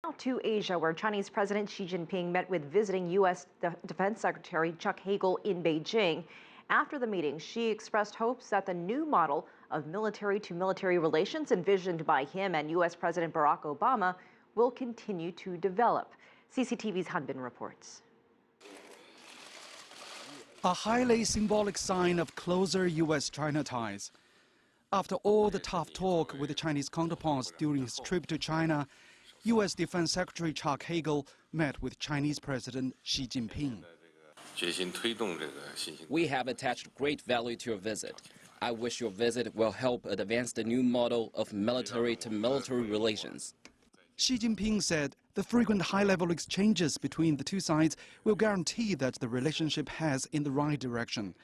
Now to Asia, where Chinese President Xi Jinping met with visiting U.S. Defense Secretary Chuck Hagel in Beijing. After the meeting, Xi expressed hopes that the new model of military-to-military relations envisioned by him and U.S. President Barack Obama will continue to develop. CCTV's Han Bin reports. A highly symbolic sign of closer U.S.-China ties. After all the tough talk with the Chinese counterparts during his trip to China, U.S. Defense Secretary Chuck Hagel met with Chinese President Xi Jinping. We have attached great value to your visit. I wish your visit will help advance the new model of military-to-military relations. Xi Jinping said the frequent high-level exchanges between the two sides will guarantee that the relationship heads in the right direction.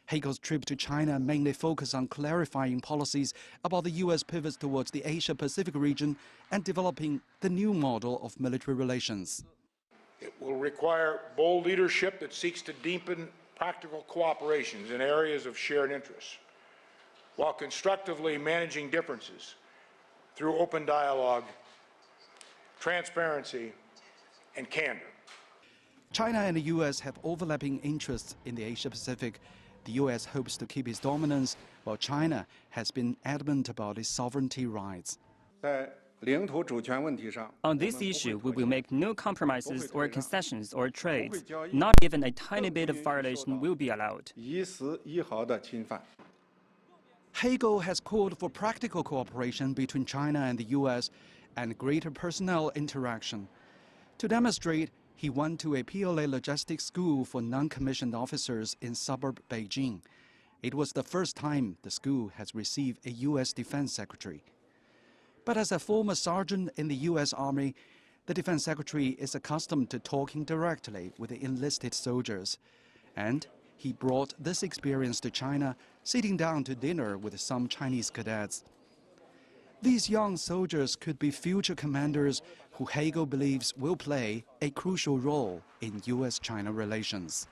Hagel's trip to China mainly focused on clarifying policies about the U.S. pivots towards the Asia-Pacific region and developing the new model of military relations. It will require bold leadership that seeks to deepen practical cooperations in areas of shared interests, while constructively managing differences through open dialogue, transparency, and candor. China and the U.S. have overlapping interests in the Asia-Pacific. The U.S. hopes to keep its dominance, while China has been adamant about its sovereignty rights. On this issue, we will make no compromises or concessions or trades. Not even a tiny bit of violation will be allowed. Hagel has called for practical cooperation between China and the U.S. and greater personnel interaction. To demonstrate, he went to a PLA logistics school for non-commissioned officers in suburb Beijing. It was the first time the school has received a U.S. Defense Secretary. But as a former sergeant in the U.S. Army, the Defense Secretary is accustomed to talking directly with the enlisted soldiers. And he brought this experience to China, sitting down to dinner with some Chinese cadets. These young soldiers could be future commanders who Hagel believes will play a crucial role in U.S.-China relations.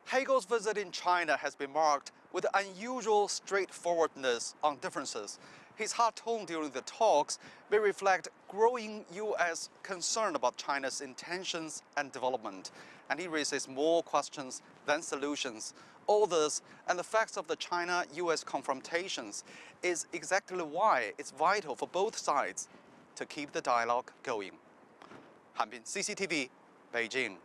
Hagel's visit in China has been marked with unusual straightforwardness on differences. His hard tone during the talks may reflect growing U.S. concern about China's intentions and development, and he raises more questions than solutions. All this and the facts of the China-U.S. confrontations is exactly why it's vital for both sides to keep the dialogue going. Han Bin, CCTV, Beijing.